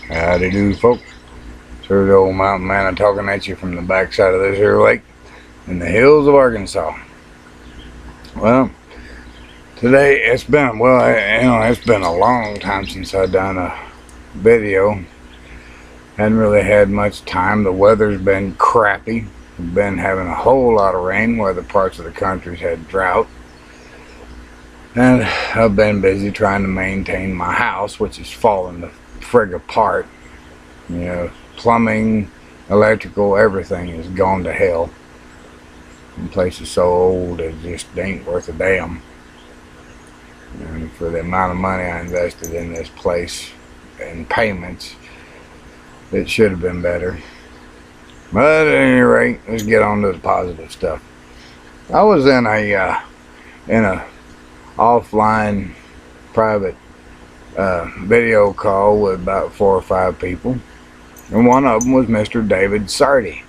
Howdy do, folks. Here's the old mountain man talking at you from the backside of this here lake in the hills of Arkansas. Well, today it's been a long time since I've done a video. Hadn't really had much time. The weather's been crappy. We've been having a whole lot of rain where other parts of the country's had drought. And I've been busy trying to maintain my house, which is falling the frig apart. You know, plumbing, electrical, everything is gone to hell. The place is so old it just ain't worth a damn. And for the amount of money I invested in this place in payments, it should have been better. But at any rate, let's get on to the positive stuff. I was in a offline private video call with about 4 or 5 people, and one of them was Mr. David Sarti,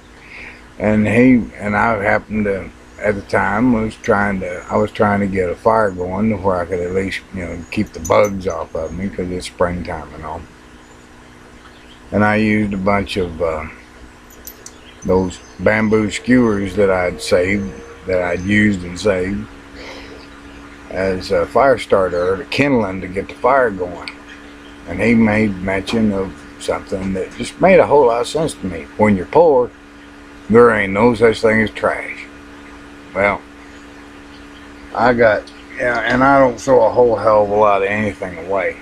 and I happened to, at the time, I was trying to get a fire going where I could at least, keep the bugs off of me because it's springtime and all. And I used a bunch of those bamboo skewers that I'd used and saved as a fire starter, or kindling to get the fire going. And he made mention of something that just made a whole lot of sense to me. When you're poor, there ain't no such thing as trash. Well, and I don't throw a whole hell of a lot of anything away.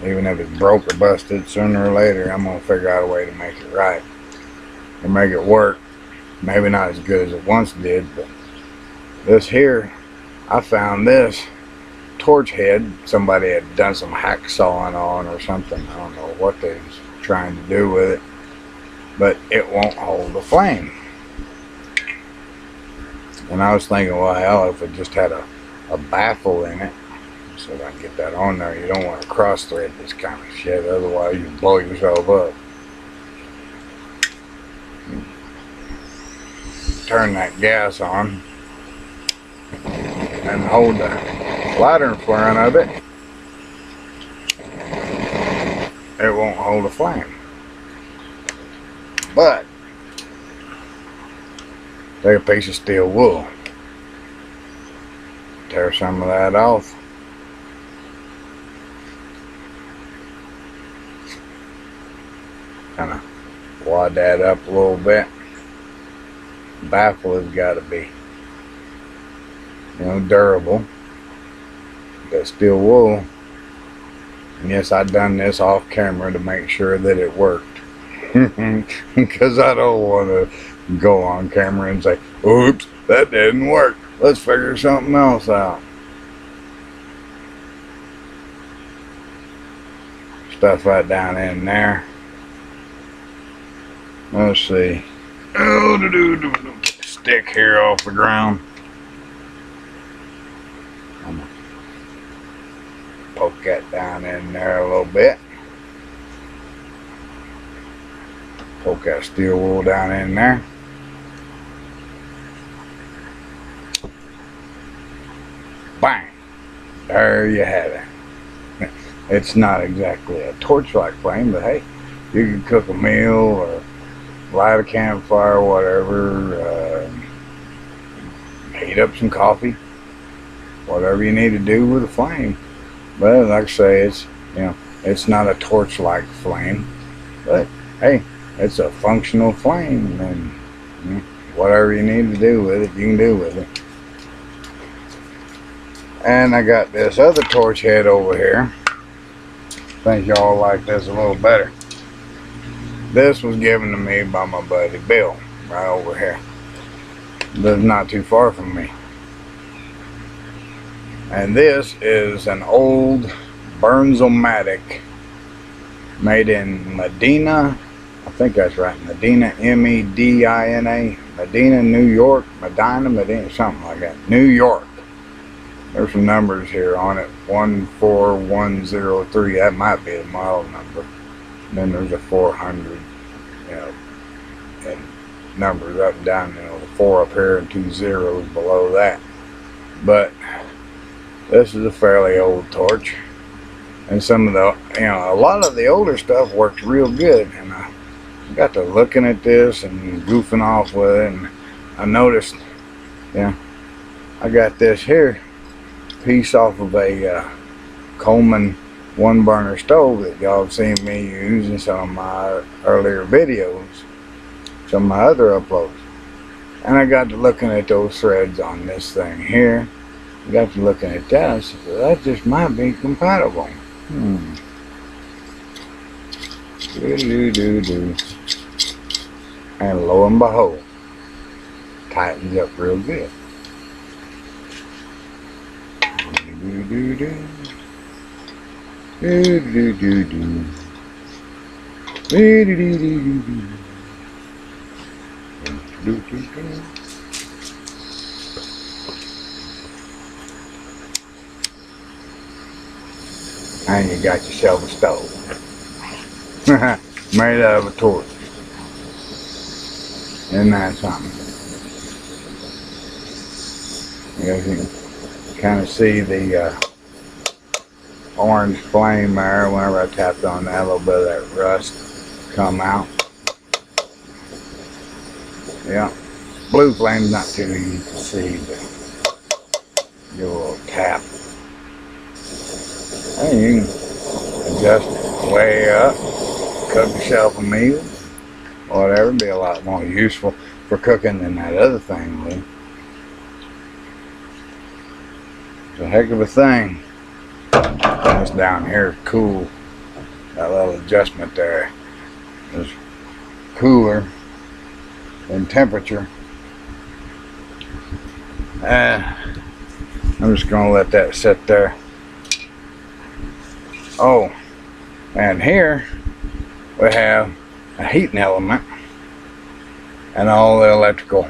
Even if it's broke or busted, sooner or later I'm gonna figure out a way to make it right or make it work. Maybe not as good as it once did, but this here, I found this torch head somebody had done some hacksawing on or something. I don't know what they was trying to do with it, but it won't hold the flame. And I was thinking, well, hell, if it just had a baffle in it, so I can get that on there. You don't want to cross thread this kind of shit, otherwise you blow yourself up. Turn that gas on and hold the lighter in front of it. It won't hold a flame. But take a piece of steel wool, tear some of that off, kind of wad that up a little bit. The baffle has got to be, durable. That steel wool. And yes, I done this off camera to make sure that it worked. Because I don't want to go on camera and say, oops, that didn't work. Let's figure something else out. Stuff right down in there. Let's see. Stick here off the ground. I'm gonna poke that down in there a little bit. Poke that steel wool down in there. Bang! There you have it. It's not exactly a torchlight flame, but hey, you can cook a meal or light a campfire or whatever, heat up some coffee, whatever you need to do with a flame. But like I say, it's not a torch-like flame, but hey, it's a functional flame, and whatever you need to do with it, you can do with it. And I got this other torch head over here. I think y'all like this a little better. This was given to me by my buddy Bill, right over here. Lives not too far from me. And this is an old Burns-O-Matic made in Medina. I think that's right, Medina, M-E-D-I-N-A, Medina, New York, Medina, something like that, New York. There's some numbers here on it, 14103, that might be the model number. Then there's a 400, and numbers up and down, the 4 up here and 2 zeros below that. But this is a fairly old torch, and some of the, a lot of the older stuff worked real good. And I got to looking at this and goofing off with it, and I noticed, I got this here piece off of a Coleman one burner stove that y'all have seen me use in some of my earlier videos, some of my other uploads. And I got to looking at those threads on this thing here. I got to looking at that, I said, well, that just might be compatible. And lo and behold, tightens up real good. And you got yourself a stove. Made out of a torch. Isn't that something? You can kind of see the orange flame there whenever I tapped on that, a little bit of that rust come out. Yeah, blue flame's not too easy to see, but give a little tap. And you can adjust it way up, cook yourself a meal, whatever, be a lot more useful for cooking than that other thing would. It's a heck of a thing. This down here is cool. That little adjustment there is cooler than temperature. I'm just going to let that sit there. Oh, and here we have a heating element and all the electrical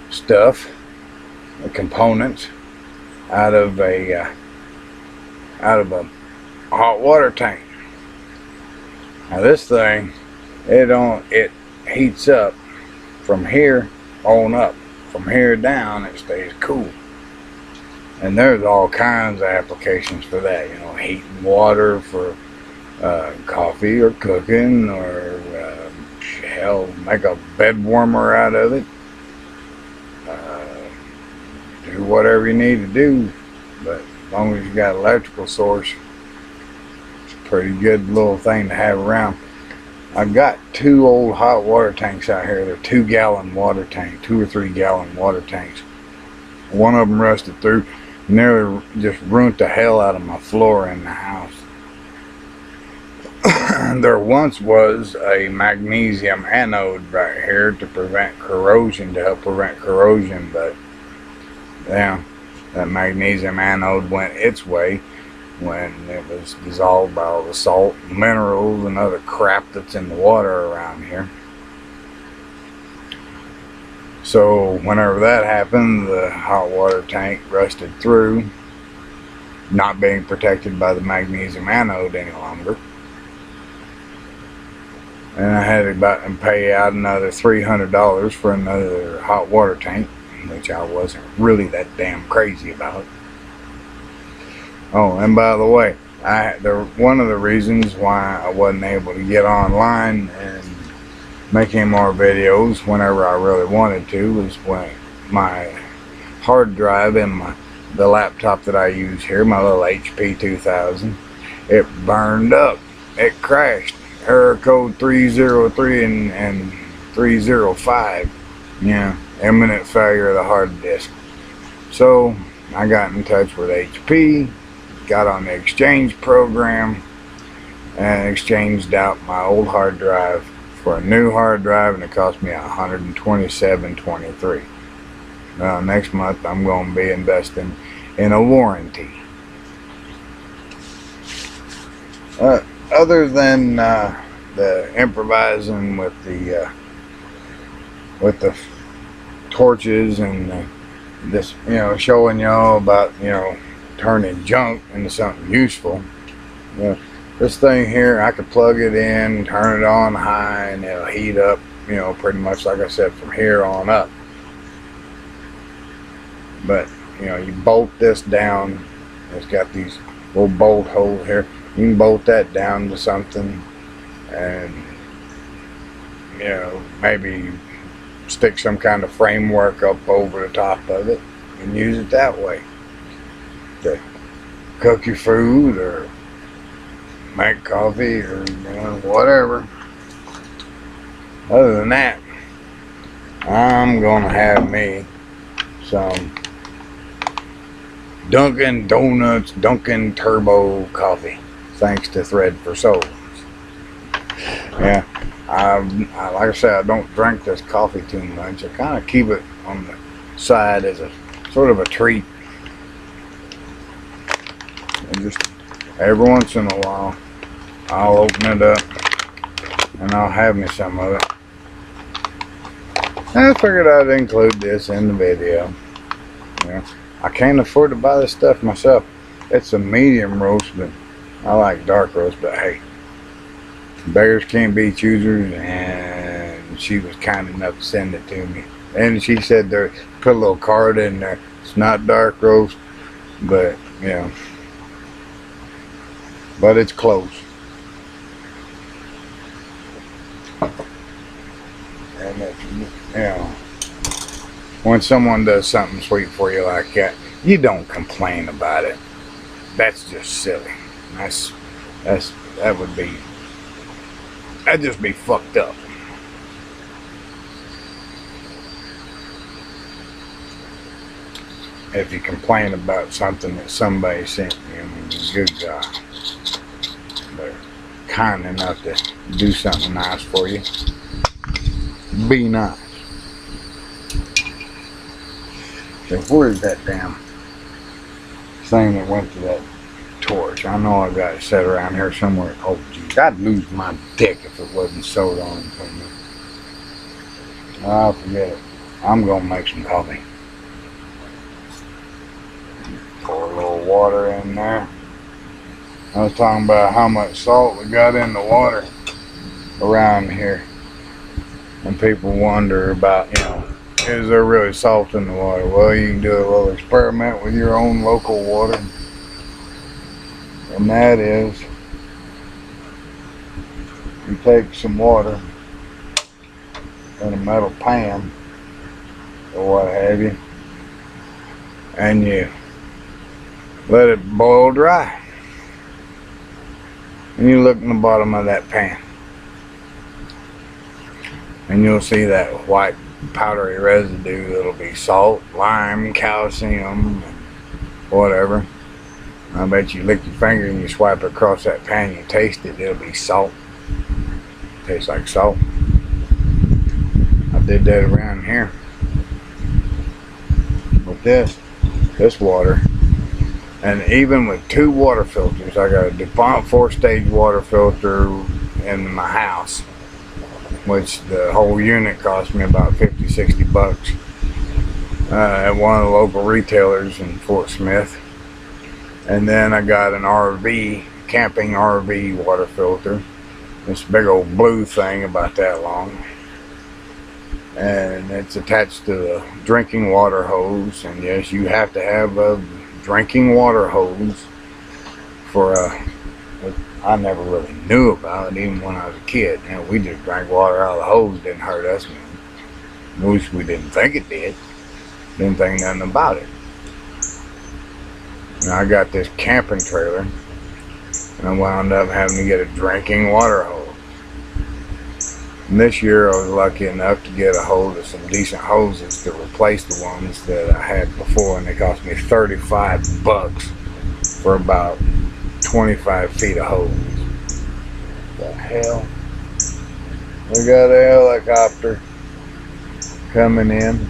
stuff, the components out of a hot water tank. Now this thing, it heats up from here on up. From here down, it stays cool. And there's all kinds of applications for that. Heating water for coffee or cooking, or hell, make a bed warmer out of it. Do whatever you need to do, but as long as you got an electrical source, it's a pretty good little thing to have around. I've got two old hot water tanks out here. They're 2-gallon water tanks, 2 or 3 gallon water tanks. One of them rusted through, nearly just ruined the hell out of my floor in the house. There once was a magnesium anode right here to prevent corrosion, to help prevent corrosion, but yeah, that magnesium anode went its way when it was dissolved by all the salt, minerals, and other crap that's in the water around here. So whenever that happened, the hot water tank rusted through, not being protected by the magnesium anode any longer. And I had to about pay out another $300 for another hot water tank, which I wasn't really that damn crazy about. Oh, and by the way, one of the reasons why I wasn't able to get online and make any more videos whenever I really wanted to was when my hard drive in the laptop that I use here, my little HP 2000, it burned up. It crashed. Error code 303 and 305. Yeah, imminent failure of the hard disk. So I got in touch with HP, got on the exchange program, and exchanged out my old hard drive for a new hard drive, and it cost me $127.23. Now next month I'm going to be investing in a warranty. Other than the improvising with the torches and this, showing y'all about turning junk into something useful. This thing here, I could plug it in, turn it on high, and it'll heat up, pretty much like I said, from here on up. But you bolt this down. It's got these little bolt holes here. You can bolt that down to something and, you know, maybe stick some kind of framework up over the top of it and use it that way to cook your food or make coffee or, you know, whatever. Other than that, I'm gonna have me some Dunkin' Donuts, Dunkin' Turbo coffee, thanks to Thread for Souls. Yeah, like I said, I don't drink this coffee too much. I kind of keep it on the side as a sort of a treat. And just every once in a while, I'll open it up and I'll have me some of it. I figured I'd include this in the video. Yeah, I can't afford to buy this stuff myself. It's a medium roast, but I like dark roast, but hey, beggars can't be choosers, and she was kind enough to send it to me. And she said there, put a little card in there. It's not dark roast, but, you know, but it's close. And if, you know, when someone does something sweet for you like that, you don't complain about it. That's just silly. That'd just be fucked up. If you complain about something that somebody sent you, I mean, good God, they're kind enough to do something nice for you. Be nice. So where's that damn thing that went to that torch? I know I got it set around here somewhere. Oh geez, I'd lose my dick if it wasn't sewed on for me. Oh, forget it. I'm gonna make some coffee. Pour a little water in there. I was talking about how much salt we got in the water around here. And people wonder about, you know, is there really salt in the water? Well, you can do a little experiment with your own local water. And that is, you take some water in a metal pan or what have you, and you let it boil dry. And you look in the bottom of that pan, and you'll see that white powdery residue. It'll be salt, lime, calcium, whatever. I bet you lick your finger and you swipe it across that pan, you taste it, it'll be salt. Tastes like salt. I did that around here with this water. And even with 2 water filters, I got a DuPont 4-stage water filter in my house, which the whole unit cost me about 50-60 bucks at one of the local retailers in Fort Smith. And then I got an RV, camping RV water filter. This big old blue thing about that long. And it's attached to the drinking water hose. And yes, you have to have a drinking water hose for I never really knew about it even when I was a kid. You know, we just drank water out of the hose. Didn't hurt us none. Wish we didn't think it did. Didn't think nothing about it. Now I got this camping trailer, and I wound up having to get a drinking water hose. And this year I was lucky enough to get a hold of some decent hoses to replace the ones that I had before, and they cost me 35 bucks for about 25 feet of hose. The hell? We got a helicopter coming in.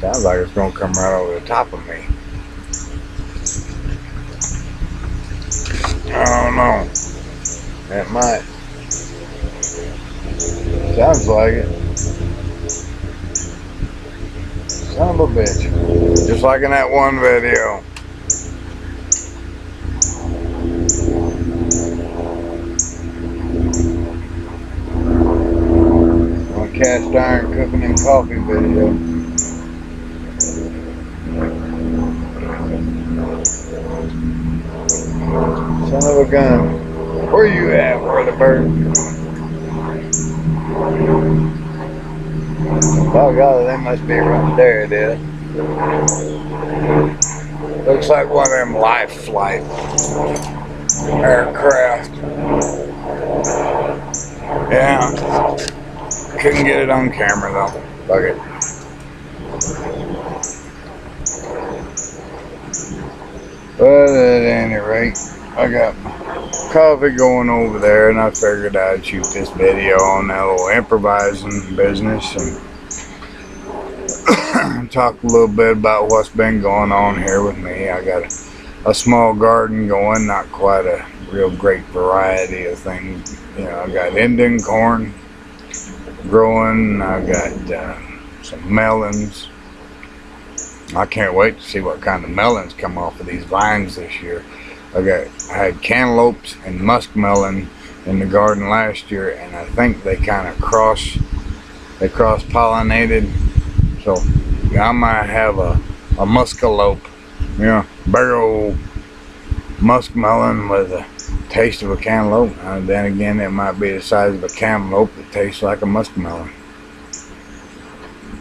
Sounds like it's gonna come right over the top of me. I don't know. It might. Sounds like it. Son of a bitch. Just like in that one video. My cast iron cooking and coffee video. Son of a gun. Where you at, where the bird? Oh God, they must be right there. It is. Looks like one of them life flight aircraft. Yeah. Couldn't get it on camera though. Fuck it. But at any rate, I got coffee going over there, and I figured I'd shoot this video on that little improvising business and talk a little bit about what's been going on here with me. I got a small garden going, not quite a real great variety of things. You know, I got Indian corn growing. I got some melons. I can't wait to see what kind of melons come off of these vines this year. I had cantaloupes and muskmelon in the garden last year, and I think they kind of cross-pollinated. So yeah, I might have a muskalope, you know, big old muskmelon with a taste of a cantaloupe. Then again, it might be the size of a cantaloupe that tastes like a muskmelon.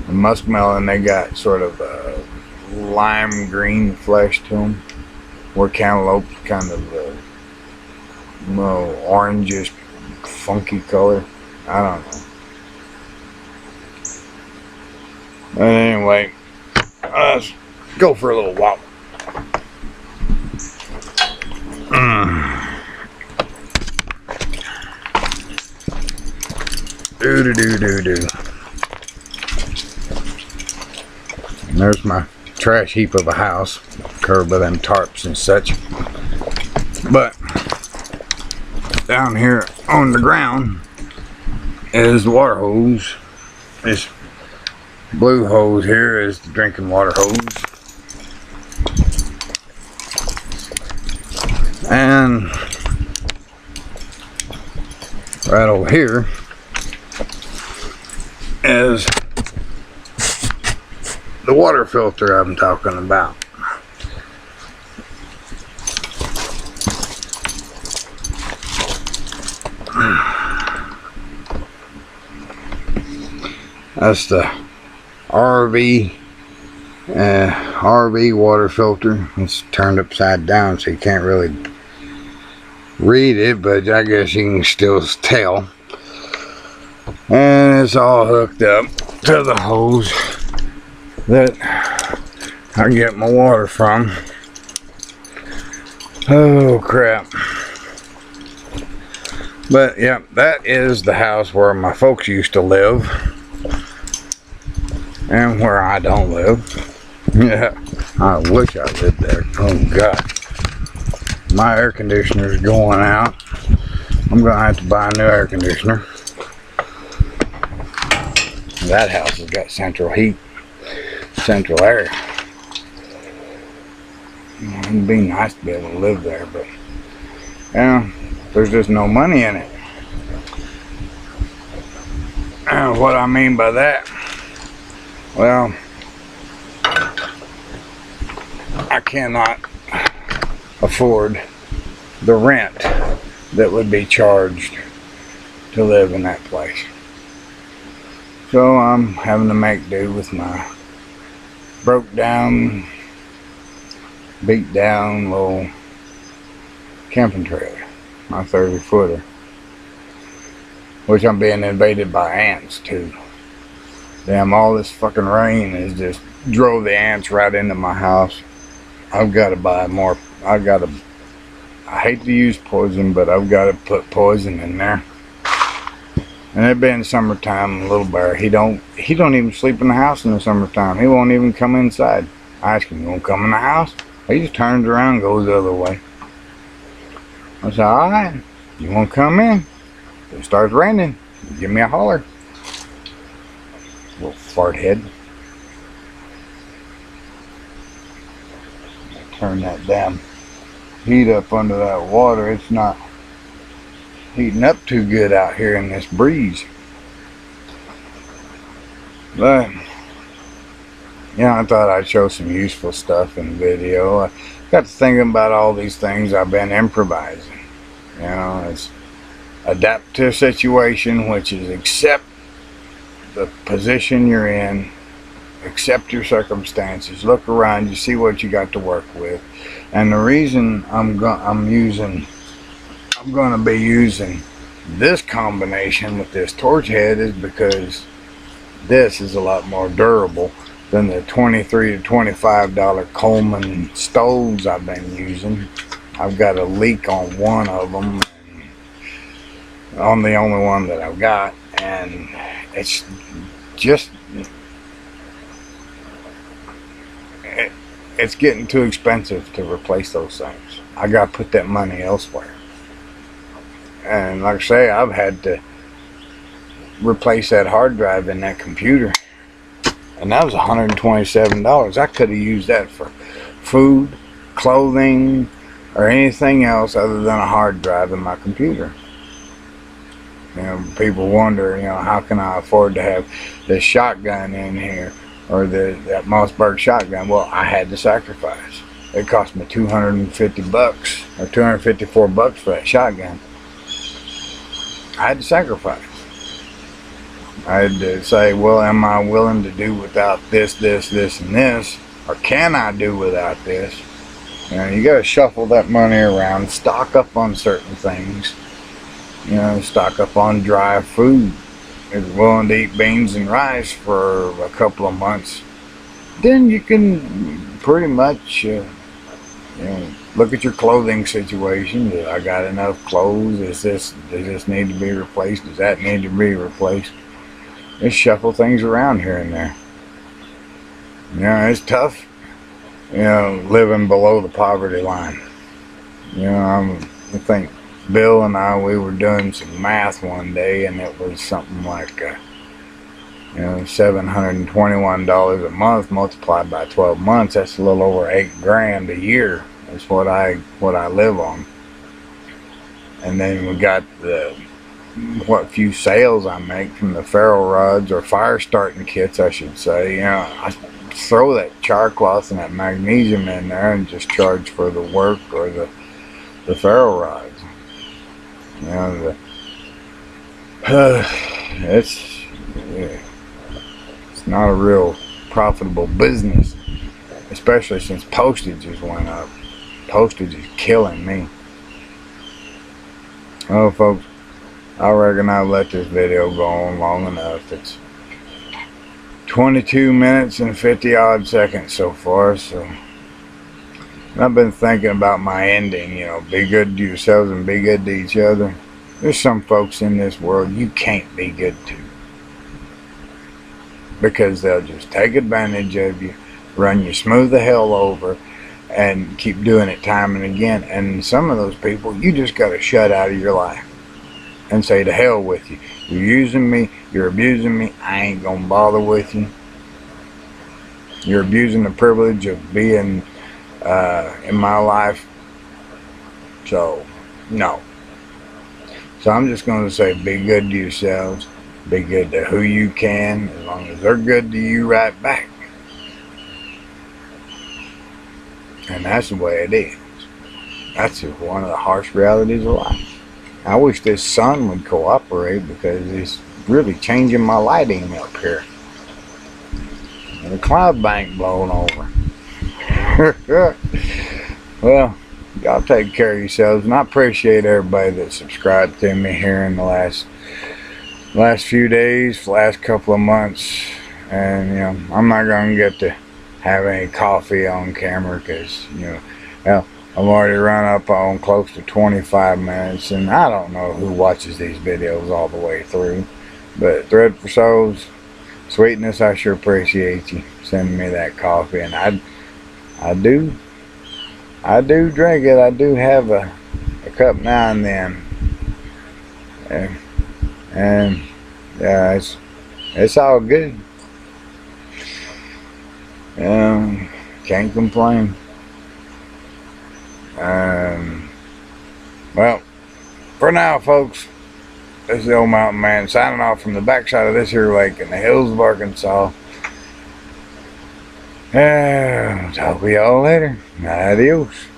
The muskmelon, they got sort of a lime green flesh to them, where cantaloupe kind of orangish, funky color. I don't know. But anyway, let's go for a little walk. Do. And there's my trash heap of a house, covered by them tarps and such. But down here on the ground is the water hose. This blue hose here is the drinking water hose. And right over here is the water filter I'm talking about. That's the RV water filter. It's turned upside down, so you can't really read it, but I guess you can still tell. And it's all hooked up to the hose that I get my water from. Oh crap. But yeah, that is the house where my folks used to live, and where I don't live. Yeah, I wish I lived there. Oh God, my air conditioner is going out. I'm gonna have to buy a new air conditioner. That house has got central heat, central air. It'd be nice to be able to live there, but yeah, there's just no money in it. And what I mean by that, well, I cannot afford the rent that would be charged to live in that place. So I'm having to make do with my broke down, beat down little camping trailer, my 30-footer, which I'm being invaded by ants too. Damn, all this fucking rain has just drove the ants right into my house. I've got to buy more. I hate to use poison, but I've got to put poison in there. And it being summertime, little bear, he don't even sleep in the house in the summertime. He won't even come inside. I ask him, you won't come in the house? He just turns around and goes the other way. I said, alright, you won't come in? If it starts raining, give me a holler. Little fart head. Turn that damn heat up under that water. It's not heating up too good out here in this breeze. But You know, I thought I'd show some useful stuff in the video. I got to thinking about all these things I've been improvising. You know, it's adapt to a situation, which is accept the position you're in, accept your circumstances, look around you, see what you got to work with. And the reason I'm going to be using this combination with this torch head is because this is a lot more durable than the $23 to $25 Coleman stoves I've been using. I've got a leak on one of them, on the only one that I've got, and it's just it's getting too expensive to replace those things. I got to put that money elsewhere. And like I say, I've had to replace that hard drive in that computer, and that was $127. I could have used that for food, clothing, or anything else other than a hard drive in my computer. You know, people wonder, you know, how can I afford to have this shotgun in here, or that Mossberg shotgun? Well, I had to sacrifice. It cost me $250 or $254 for that shotgun. I had to sacrifice. I had to say, well, am I willing to do without this, this, this, and this, or can I do without this? You know, you got to shuffle that money around, stock up on certain things. You know, stock up on dry food. If you're willing to eat beans and rice for a couple of months, then you can pretty much, you know, look at your clothing situation. Do I got enough clothes? Does this need to be replaced? Does that need to be replaced? Just shuffle things around here and there. You know, it's tough, you know, living below the poverty line. You know, I think Bill and I, we were doing some math one day, and it was something like, you know, $721 a month multiplied by 12 months. That's a little over $8,000 a year. That's what I live on. And then we got the what few sales I make from the ferro rods, or fire starting kits, I should say. You know, I throw that char cloth and that magnesium in there and just charge for the work or the ferro rods. You know, it's not a real profitable business, especially since postage has went up. Postage is killing me. Oh, folks, I reckon I've let this video go on long enough. It's 22 minutes and 50 odd seconds so far, so I've been thinking about my ending, you know, be good to yourselves and be good to each other. There's some folks in this world you can't be good to, because they'll just take advantage of you, run you smooth the hell over, and keep doing it time and again. And some of those people you just got to shut out of your life and say, to hell with you. You're using me, you're abusing me, I ain't gonna bother with you. You're abusing the privilege of being in my life. So, no. So I'm just going to say, be good to yourselves. Be good to who you can, as long as they're good to you right back. And that's the way it is. That's just one of the harsh realities of life. I wish this sun would cooperate, because it's really changing my lighting up here. And the cloud bank blowing over. Well, y'all take care of yourselves, and I appreciate everybody that subscribed to me here in the last few days, last couple of months. And you know, I'm not gonna get to have any coffee on camera, because you know, well, I've already run up on close to 25 minutes, and I don't know who watches these videos all the way through. But Thread for Souls, Sweetness, I sure appreciate you sending me that coffee. And I do drink it. I do have a cup now and then. And yeah, it's all good. Can't complain. Well, for now, folks, this is the old Mountain Man signing off from the backside of this here lake in the hills of Arkansas. Talk with y'all later. Adios.